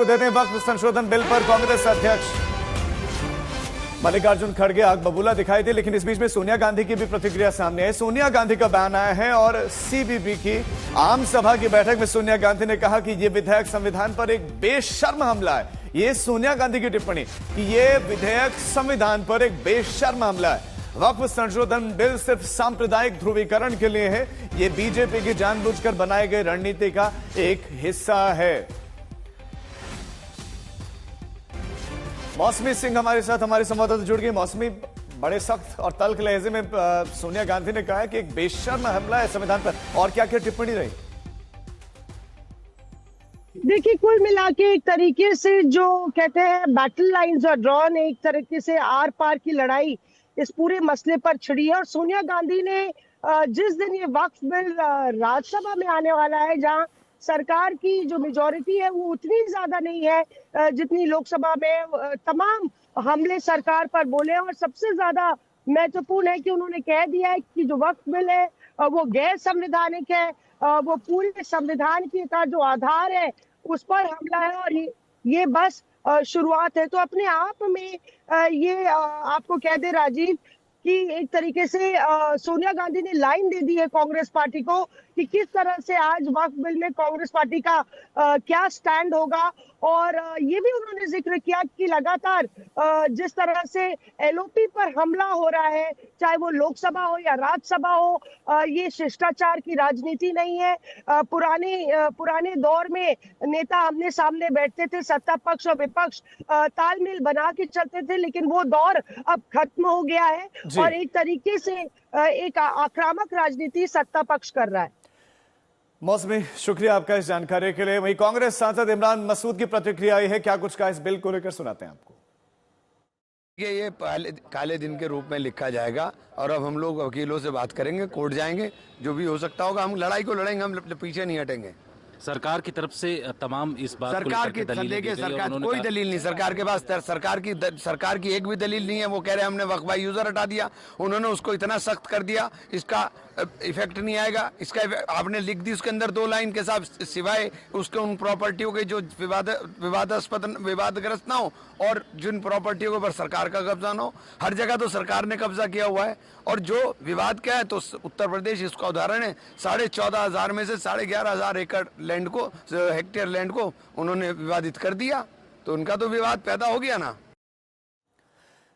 देते हैं वक्त संशोधन बिल पर कांग्रेस अध्यक्ष मल्लिकार्जुन खड़गे आग बबूला दिखाई थे, लेकिन इस बीच में सोनिया गांधी की भी प्रतिक्रिया सामने है। सोनिया गांधी का बयान आया है और सीबीबी की आम सभा की बैठक में सोनिया गांधी ने कहा कि यह विधेयक संविधान पर एक बेशर्म हमला है। यह सोनिया गांधी की टिप्पणी कि यह विधेयक संविधान पर एक बेशर्म हमला है। वक्फ संशोधन बिल सिर्फ सांप्रदायिक ध्रुवीकरण के लिए है। यह बीजेपी की जानबूझकर बनाई गई रणनीति का एक हिस्सा है। मौसमी सिंह हमारे साथ, हमारे संवाददाता जुड़ गए। मौसमी, बड़े सख्त और तल्ख लहजे में सोनिया गांधी ने कहा है कि एक बेशर्म हमला है संविधान पर, और क्या क्या टिप्पणी रही? देखिए, कुल मिला के एक तरीके से जो कहते हैं बैटल लाइंस और ड्रॉन, एक तरीके से आर पार की लड़ाई इस पूरे मसले पर छिड़ी है। और सोनिया गांधी ने जिस दिन ये वक्फ बिल राज्यसभा में आने वाला है, जहां सरकार की जो मेजोरिटी है वो उतनी ज्यादा नहीं है जितनी लोकसभा में, तमाम हमले सरकार पर बोले। और सबसे ज्यादा महत्वपूर्ण है कि उन्होंने कह दिया है कि जो वक्फ बिल है वो गैर संवैधानिक है, वो पूरे संविधान की का जो आधार है उस पर हमला है, और ये बस शुरुआत है। तो अपने आप में ये आपको कह दे राजीव कि एक तरीके से सोनिया गांधी ने लाइन दे दी है कांग्रेस पार्टी को कि किस तरह से आज वक्फ बिल में कांग्रेस पार्टी का क्या स्टैंड होगा। और ये भी उन्होंने जिक्र किया कि लगातार जिस तरह से एलओपी पर हमला हो रहा है, चाहे वो लोकसभा हो या राज्यसभा हो, ये शिष्टाचार की राजनीति नहीं है। पुराने दौर में नेता आमने सामने बैठते थे, सत्ता पक्ष और विपक्ष तालमेल बना के चलते थे, लेकिन वो दौर अब खत्म हो गया है और एक तरीके से एक आक्रामक राजनीति सत्ता पक्ष कर रहा है। मौसमी, शुक्रिया आपका इस जानकारी के लिए। वहीं कांग्रेस सांसद इमरान मसूद की प्रतिक्रिया आई है, क्या कुछ कहा इस बिल को लेकर, सुनाते हैं आपको। ये काले दिन के रूप में लिखा जाएगा और अब हम लोग वकीलों से बात करेंगे, कोर्ट जाएंगे, जो भी हो सकता होगा हम लड़ाई को लड़ेंगे, हम पीछे नहीं हटेंगे। सरकार की तरफ से तमाम इस बात सरकार की सरकार कोई दलील नहीं, सरकार के पास सरकार की एक भी दलील नहीं है। वो कह रहे हैं हमने वक्फ यूजर हटा दिया, उन्होंने उसको इतना सख्त कर दिया, इसका इफेक्ट नहीं आएगा। इसका आपने लिख दी उसके अंदर 2 लाइन के साथ, सिवाय उसके उन प्रॉपर्टियों के जो विवादग्रस्त ना हो और जिन प्रॉपर्टियों के ऊपर सरकार का कब्जा ना हो। हर जगह तो सरकार ने कब्जा किया हुआ है। और जो विवाद क्या है, तो उत्तर प्रदेश इसका उदाहरण है। 14,500 में से 11,500 एकड़ लैंड को, हेक्टेयर लैंड को उन्होंने विवादित कर दिया, तो उनका तो विवाद पैदा हो गया ना।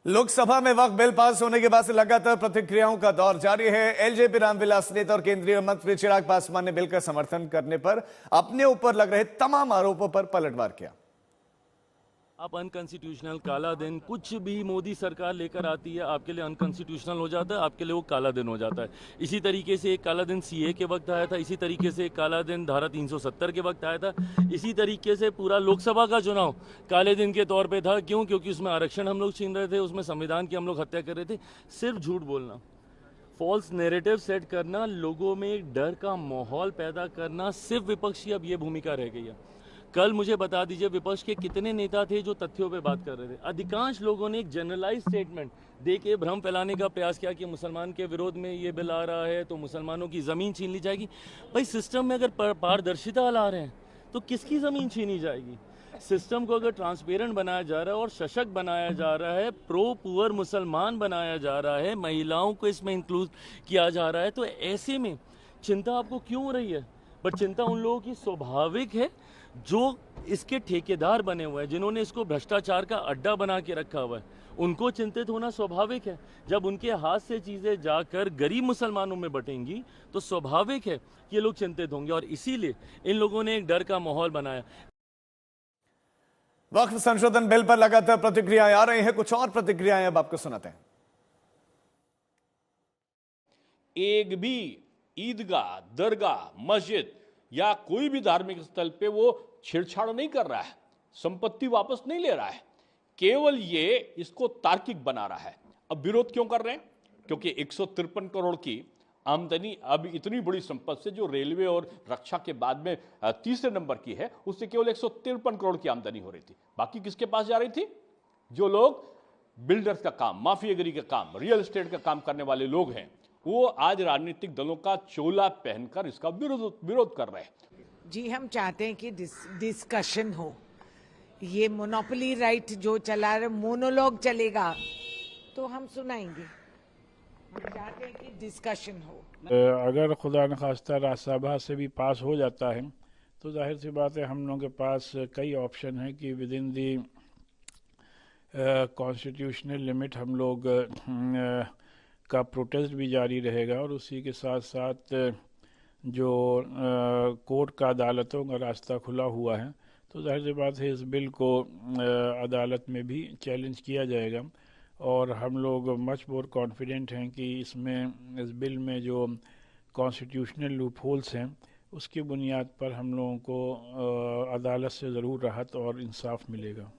लोकसभा में वक्फ बिल पास होने के बाद से लगातार प्रतिक्रियाओं का दौर जारी है। एलजेपी रामविलास नेता और केंद्रीय मंत्री चिराग पासवान ने बिल का समर्थन करने पर अपने ऊपर लग रहे तमाम आरोपों पर पलटवार किया। आप अनकॉन्स्टिट्यूशनल, काला दिन, कुछ भी मोदी सरकार लेकर आती है आपके लिए अनकॉन्स्टिट्यूशनल हो जाता है, आपके लिए वो काला दिन हो जाता है। इसी तरीके से एक काला दिन सीए के वक्त आया था, इसी तरीके से एक काला दिन धारा 370 के वक्त आया था, इसी तरीके से पूरा लोकसभा का चुनाव काले दिन के तौर पे था। क्यों? क्योंकि उसमें आरक्षण हम लोग छीन रहे थे, उसमें संविधान की हम लोग हत्या कर रहे थे। सिर्फ झूठ बोलना, फॉल्स नैरेटिव सेट करना, लोगों में एक डर का माहौल पैदा करना, सिर्फ विपक्ष की अब ये भूमिका रह गई है। कल मुझे बता दीजिए विपक्ष के कितने नेता थे जो तथ्यों पे बात कर रहे थे? अधिकांश लोगों ने एक जनरलाइज स्टेटमेंट दे के भ्रम फैलाने का प्रयास किया कि मुसलमान के विरोध में ये बिल आ रहा है तो मुसलमानों की ज़मीन छीन ली जाएगी। भाई, सिस्टम में अगर पारदर्शिता ला रहे हैं तो किसकी ज़मीन छीनी जाएगी? सिस्टम को अगर ट्रांसपेरेंट बनाया जा रहा है और सशक्त बनाया जा रहा है, प्रो पुअर मुसलमान बनाया जा रहा है, महिलाओं को इसमें इंक्लूड किया जा रहा है, तो ऐसे में चिंता आपको क्यों हो रही है? बट चिंता उन लोगों की स्वाभाविक है जो इसके ठेकेदार बने हुए हैं, जिन्होंने इसको भ्रष्टाचार का अड्डा बना के रखा हुआ है। उनको चिंतित होना स्वाभाविक है। जब उनके हाथ से चीजें जाकर गरीब मुसलमानों में बटेंगी तो स्वाभाविक है कि ये लोग चिंतित होंगे, और इसीलिए इन लोगों ने एक डर का माहौल बनाया। वक्फ संशोधन बिल पर लगातार प्रतिक्रियाएं आ रही हैं, कुछ और प्रतिक्रियाएं अब आपको सुनाते हैं। एक भी ईदगाह, दरगाह, मस्जिद या कोई भी धार्मिक स्थल पे वो छेड़छाड़ नहीं कर रहा है, संपत्ति वापस नहीं ले रहा है, केवल ये इसको तार्किक बना रहा है। अब विरोध क्यों कर रहे हैं? क्योंकि 153 करोड़ की आमदनी अब इतनी बड़ी संपत्ति से जो रेलवे और रक्षा के बाद में तीसरे नंबर की है, उससे केवल 153 करोड़ की आमदनी हो रही थी। बाकी किसके पास जा रही थी? जो लोग बिल्डर्स का काम, माफियागिरी का काम, रियल एस्टेट का काम करने वाले लोग हैं, वो आज राजनीतिक दलों का चोला पहनकर इसका विरोध कर रहे हैं। जी, हम चाहते हैं कि डिस्कशन हो, ये मोनोपोली राइट जो चला रहे, मोनोलॉग चलेगा तो हम सुनाएंगे। हम चाहते हैं कि डिस्कशन हो। अगर खुदा न खास्ता राज्यसभा से भी पास हो जाता है तो जाहिर सी बात है हम लोगों के पास कई ऑप्शन हैं कि with in the constitutional limit हम लोग का प्रोटेस्ट भी जारी रहेगा और उसी के साथ साथ जो कोर्ट का अदालतों का रास्ता खुला हुआ है तो जाहिर सी बात है इस बिल को अदालत में भी चैलेंज किया जाएगा और हम लोग मच मोर कॉन्फिडेंट हैं कि इसमें इस बिल में जो कॉन्स्टिट्यूशनल लूप होल्स हैं उसकी बुनियाद पर हम लोगों को अदालत से ज़रूर राहत और इंसाफ मिलेगा।